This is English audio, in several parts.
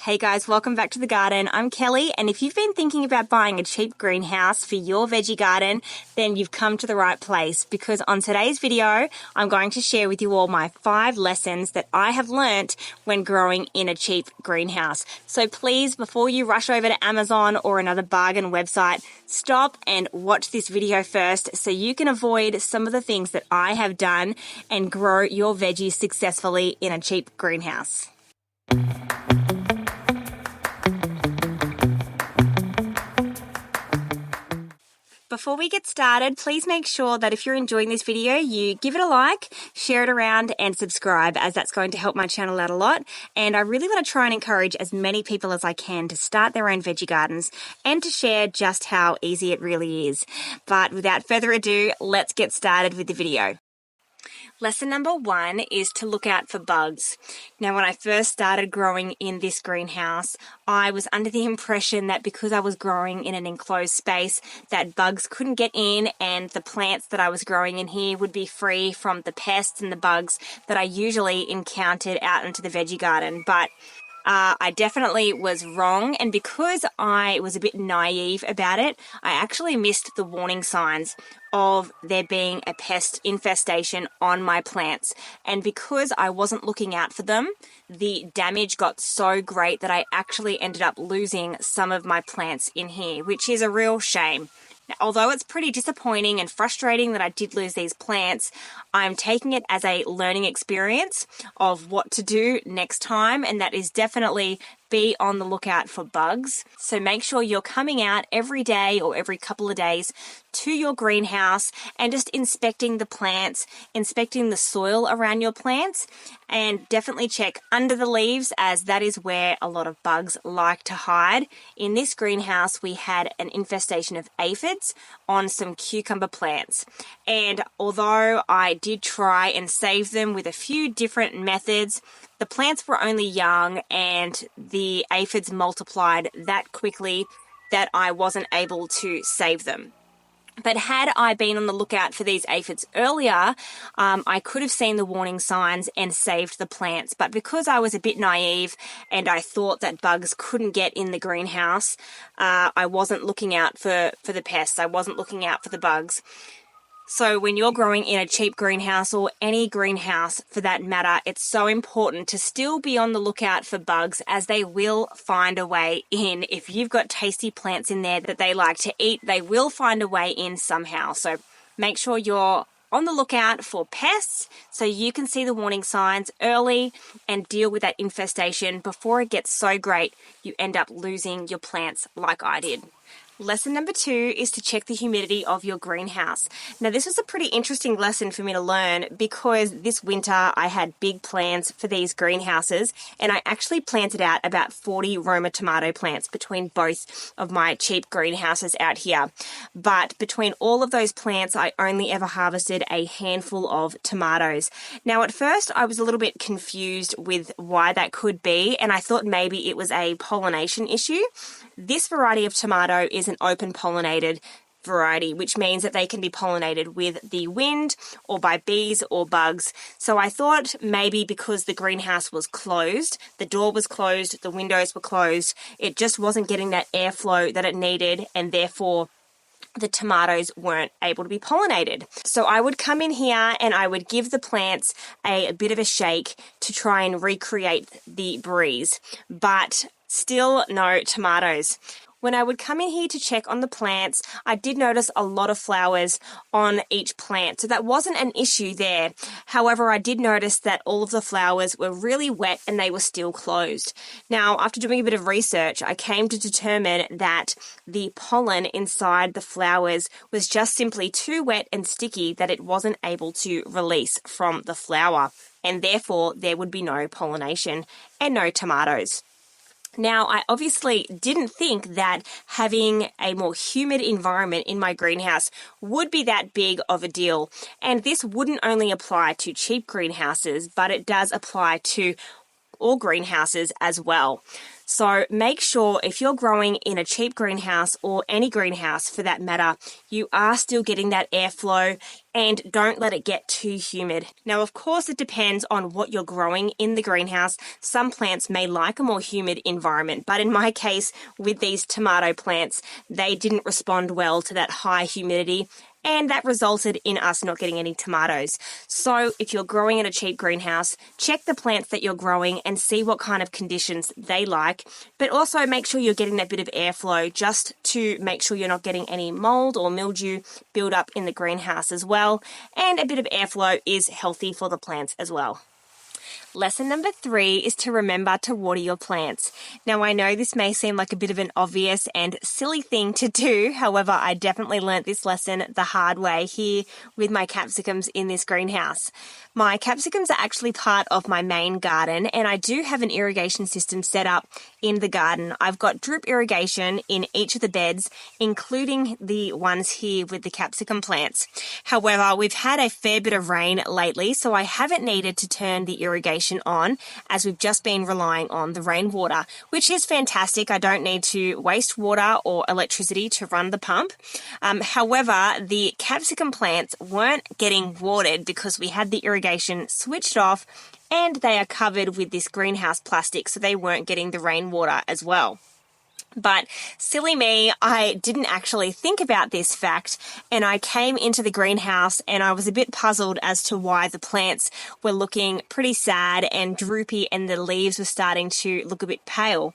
Hey guys, welcome back to the garden. I'm Kelly, and if you've been thinking about buying a cheap greenhouse for your veggie garden, then you've come to the right place, because on today's video, I'm going to share with you all my 5 lessons that I have learnt when growing in a cheap greenhouse. So please, before you rush over to Amazon or another bargain website, stop and watch this video first so you can avoid some of the things that I have done and grow your veggies successfully in a cheap greenhouse. Before we get started, please make sure that if you're enjoying this video, you give it a like, share it around, and subscribe, as that's going to help my channel out a lot. And I really want to try and encourage as many people as I can to start their own veggie gardens and to share just how easy it really is. But without further ado, let's get started with the video. Lesson number 1 is to look out for bugs. Now, when I first started growing in this greenhouse, I was under the impression that because I was growing in an enclosed space, that bugs couldn't get in and the plants that I was growing in here would be free from the pests and the bugs that I usually encountered out into the veggie garden. But I definitely was wrong, and because I was a bit naive about it, I actually missed the warning signs of there being a pest infestation on my plants. And because I wasn't looking out for them, the damage got so great that I actually ended up losing some of my plants in here, which is a real shame. Now, although it's pretty disappointing and frustrating that I did lose these plants, I'm taking it as a learning experience of what to do next time, and that is definitely be on the lookout for bugs. So make sure you're coming out every day or every couple of days to your greenhouse and just inspecting the plants, inspecting the soil around your plants, and definitely check under the leaves, as that is where a lot of bugs like to hide. In this greenhouse, we had an infestation of aphids on some cucumber plants. And although I did try and save them with a few different methods, the plants were only young and the aphids multiplied that quickly that I wasn't able to save them. But had I been on the lookout for these aphids earlier, I could have seen the warning signs and saved the plants. But because I was a bit naive and I thought that bugs couldn't get in the greenhouse, I wasn't looking out for the pests. I wasn't looking out for the bugs. So when you're growing in a cheap greenhouse, or any greenhouse for that matter, it's so important to still be on the lookout for bugs, as they will find a way in. If you've got tasty plants in there that they like to eat, they will find a way in somehow. So make sure you're on the lookout for pests so you can see the warning signs early and deal with that infestation before it gets so great you end up losing your plants like I did. Lesson number 2 is to check the humidity of your greenhouse. Now, this was a pretty interesting lesson for me to learn, because this winter I had big plans for these greenhouses, and I actually planted out about 40 Roma tomato plants between both of my cheap greenhouses out here. But between all of those plants, I only ever harvested a handful of tomatoes. Now, at first I was a little bit confused with why that could be, and I thought maybe it was a pollination issue. This variety of tomato is an open pollinated variety, which means that they can be pollinated with the wind or by bees or bugs. So I thought maybe because the greenhouse was closed, the door was closed, the windows were closed, it just wasn't getting that airflow that it needed, and therefore the tomatoes weren't able to be pollinated. So I would come in here and I would give the plants a bit of a shake to try and recreate the breeze, but still no tomatoes. When I would come in here to check on the plants, I did notice a lot of flowers on each plant, so that wasn't an issue there. However, I did notice that all of the flowers were really wet and they were still closed. Now, after doing a bit of research, I came to determine that the pollen inside the flowers was just simply too wet and sticky, that it wasn't able to release from the flower, and therefore there would be no pollination and no tomatoes. Now, I obviously didn't think that having a more humid environment in my greenhouse would be that big of a deal. And this wouldn't only apply to cheap greenhouses, but it does apply to or greenhouses as well. So make sure if you're growing in a cheap greenhouse or any greenhouse for that matter, you are still getting that airflow and don't let it get too humid. Now, of course, it depends on what you're growing in the greenhouse. Some plants may like a more humid environment, but in my case, with these tomato plants, they didn't respond well to that high humidity, and that resulted in us not getting any tomatoes. So if you're growing in a cheap greenhouse, check the plants that you're growing and see what kind of conditions they like, but also make sure you're getting that bit of airflow just to make sure you're not getting any mold or mildew build up in the greenhouse as well, and a bit of airflow is healthy for the plants as well. Lesson number 3 is to remember to water your plants. Now, I know this may seem like a bit of an obvious and silly thing to do. However, I definitely learnt this lesson the hard way here with my capsicums in this greenhouse. My capsicums are actually part of my main garden, and I do have an irrigation system set up in the garden. I've got drip irrigation in each of the beds, including the ones here with the capsicum plants. However, we've had a fair bit of rain lately, so I haven't needed to turn the irrigation on, as we've just been relying on the rainwater, which is fantastic. I don't need to waste water or electricity to run the pump. However, the capsicum plants weren't getting watered because we had the irrigation switched off, and they are covered with this greenhouse plastic, so they weren't getting the rainwater as well. But silly me, I didn't actually think about this fact, and I came into the greenhouse and I was a bit puzzled as to why the plants were looking pretty sad and droopy and the leaves were starting to look a bit pale.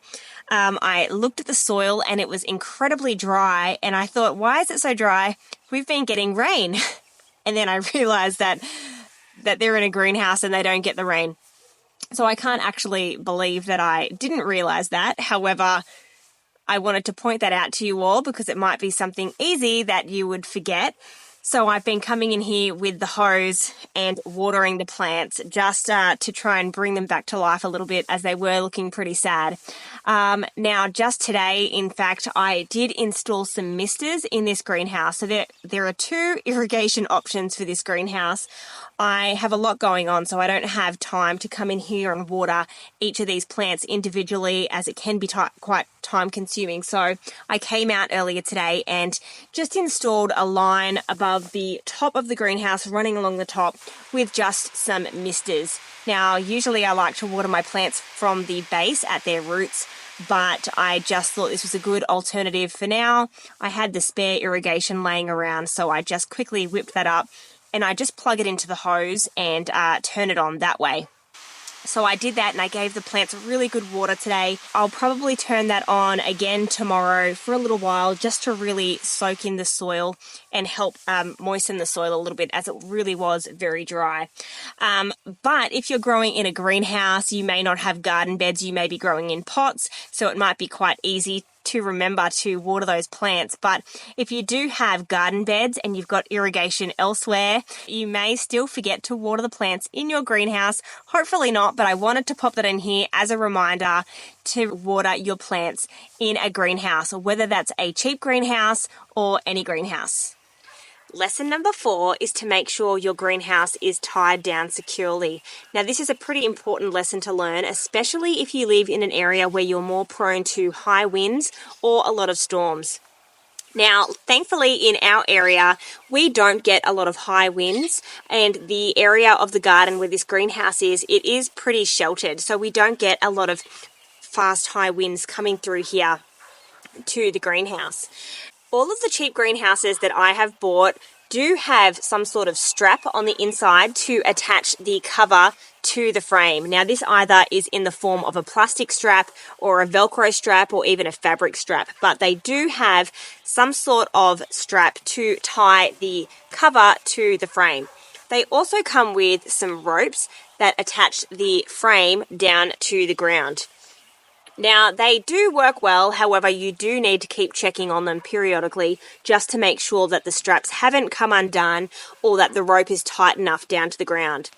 I looked at the soil and it was incredibly dry, and I thought, why is it so dry? We've been getting rain. And then I realized that they're in a greenhouse and they don't get the rain. So I can't actually believe that I didn't realize that. However, I wanted to point that out to you all because it might be something easy that you would forget. So I've been coming in here with the hose and watering the plants just to try and bring them back to life a little bit, as they were looking pretty sad. Now, just today, in fact, I did install some misters in this greenhouse. So there are 2 irrigation options for this greenhouse. I have a lot going on, so I don't have time to come in here and water each of these plants individually, as it can be quite time consuming. So I came out earlier today and just installed a line above the top of the greenhouse, running along the top, with just some misters. Now, usually I like to water my plants from the base at their roots, but I just thought this was a good alternative for now. I had the spare irrigation laying around, so I just quickly whipped that up and I just plug it into the hose and turn it on that way. So I did that and I gave the plants really good water today. I'll probably turn that on again tomorrow for a little while, just to really soak in the soil and help moisten the soil a little bit, as it really was very dry. But if you're growing in a greenhouse, you may not have garden beds, you may be growing in pots, so it might be quite easy to remember to water those plants. But if you do have garden beds and you've got irrigation elsewhere, you may still forget to water the plants in your greenhouse. Hopefully not, but I wanted to pop that in here as a reminder to water your plants in a greenhouse, or whether that's a cheap greenhouse or any greenhouse. Lesson number 4 is to make sure your greenhouse is tied down securely. Now, this is a pretty important lesson to learn, especially if you live in an area where you're more prone to high winds or a lot of storms. Now, thankfully in our area, we don't get a lot of high winds, and the area of the garden where this greenhouse is, it is pretty sheltered, so we don't get a lot of fast high winds coming through here to the greenhouse. All of the cheap greenhouses that I have bought do have some sort of strap on the inside to attach the cover to the frame. Now, this either is in the form of a plastic strap or a Velcro strap or even a fabric strap, but they do have some sort of strap to tie the cover to the frame. They also come with some ropes that attach the frame down to the ground. Now, they do work well, however, you do need to keep checking on them periodically just to make sure that the straps haven't come undone or that the rope is tight enough down to the ground.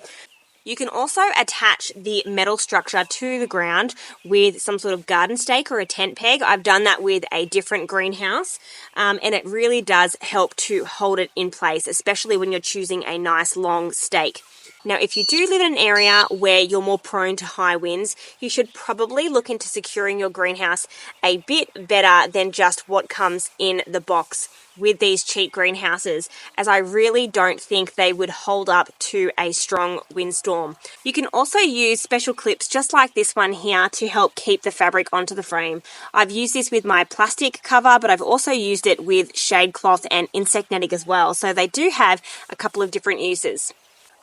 You can also attach the metal structure to the ground with some sort of garden stake or a tent peg. I've done that with a different greenhouse, and it really does help to hold it in place, especially when you're choosing a nice long stake. Now, if you do live in an area where you're more prone to high winds, you should probably look into securing your greenhouse a bit better than just what comes in the box with these cheap greenhouses, as I really don't think they would hold up to a strong windstorm. You can also use special clips just like this one here to help keep the fabric onto the frame. I've used this with my plastic cover, but I've also used it with shade cloth and insect netting as well, so they do have a couple of different uses.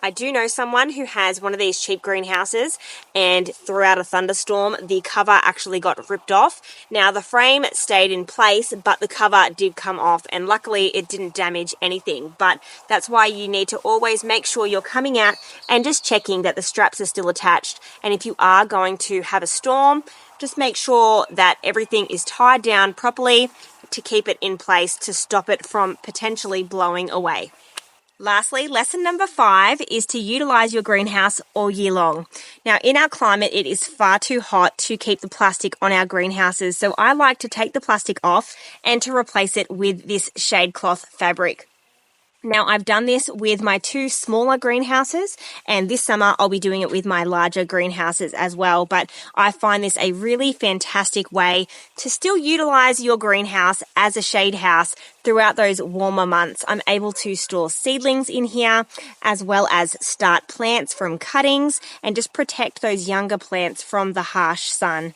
I do know someone who has one of these cheap greenhouses, and throughout a thunderstorm the cover actually got ripped off. Now the frame stayed in place, but the cover did come off, and luckily it didn't damage anything. But that's why you need to always make sure you're coming out and just checking that the straps are still attached, and if you are going to have a storm, just make sure that everything is tied down properly to keep it in place to stop it from potentially blowing away. Lastly, lesson number 5 is to utilize your greenhouse all year long. Now, in our climate, it is far too hot to keep the plastic on our greenhouses, so I like to take the plastic off and to replace it with this shade cloth fabric. Now, I've done this with my 2 smaller greenhouses, and this summer I'll be doing it with my larger greenhouses as well, but I find this a really fantastic way to still utilize your greenhouse as a shade house throughout those warmer months. I'm able to store seedlings in here, as well as start plants from cuttings and just protect those younger plants from the harsh sun.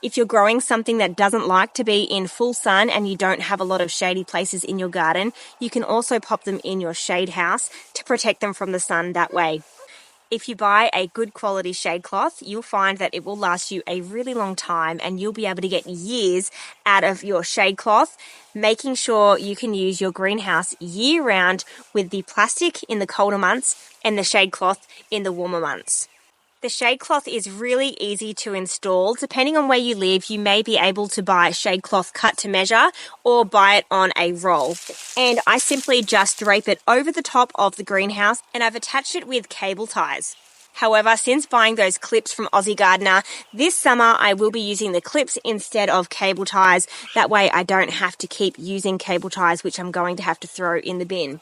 If you're growing something that doesn't like to be in full sun and you don't have a lot of shady places in your garden, you can also pop them in your shade house to protect them from the sun that way. If you buy a good quality shade cloth, you'll find that it will last you a really long time, and you'll be able to get years out of your shade cloth, making sure you can use your greenhouse year round with the plastic in the colder months and the shade cloth in the warmer months. The shade cloth is really easy to install. Depending on where you live, you may be able to buy shade cloth cut to measure or buy it on a roll. And I simply just drape it over the top of the greenhouse, and I've attached it with cable ties. However, since buying those clips from Aussie Gardener, this summer I will be using the clips instead of cable ties. That way I don't have to keep using cable ties, which I'm going to have to throw in the bin.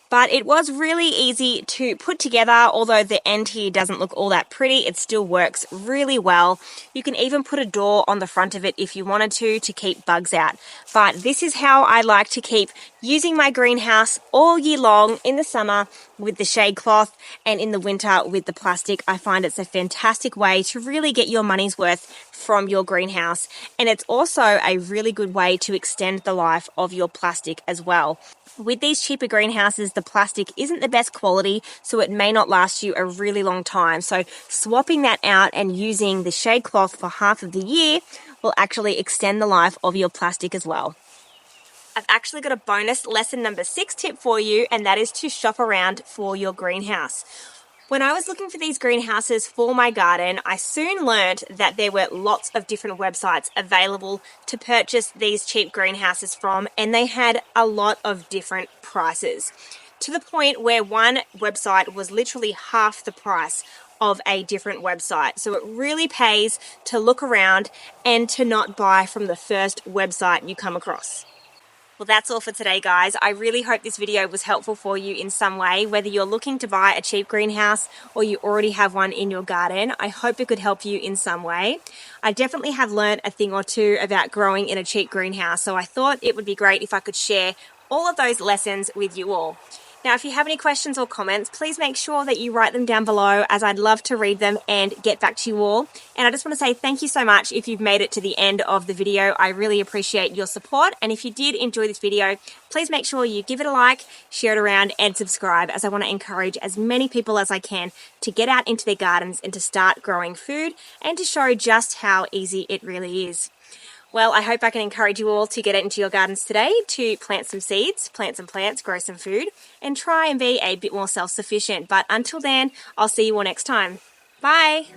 But it was really easy to put together. Although the end here doesn't look all that pretty, it still works really well. You can even put a door on the front of it if you wanted to keep bugs out. But this is how I like to keep using my greenhouse all year long, in the summer with the shade cloth and in the winter with the plastic. I find it's a fantastic way to really get your money's worth from your greenhouse, and it's also a really good way to extend the life of your plastic as well. With these cheaper greenhouses, the plastic isn't the best quality, so it may not last you a really long time. So swapping that out and using the shade cloth for half of the year will actually extend the life of your plastic as well. I've actually got a bonus lesson number 6 tip for you, and that is to shop around for your greenhouse. When I was looking for these greenhouses for my garden, I soon learned that there were lots of different websites available to purchase these cheap greenhouses from, and they had a lot of different prices, to the point where one website was literally half the price of a different website. So it really pays to look around and to not buy from the first website you come across. Well, that's all for today, guys. I really hope this video was helpful for you in some way, whether you're looking to buy a cheap greenhouse or you already have one in your garden. I hope it could help you in some way. I definitely have learned a thing or two about growing in a cheap greenhouse, so I thought it would be great if I could share all of those lessons with you all. Now, if you have any questions or comments, please make sure that you write them down below, as I'd love to read them and get back to you all. And I just want to say thank you so much if you've made it to the end of the video. I really appreciate your support. And if you did enjoy this video, please make sure you give it a like, share it around, and subscribe, as I want to encourage as many people as I can to get out into their gardens and to start growing food, and to show just how easy it really is. Well, I hope I can encourage you all to get into your gardens today, to plant some seeds, plant some plants, grow some food, and try and be a bit more self-sufficient. But until then, I'll see you all next time. Bye!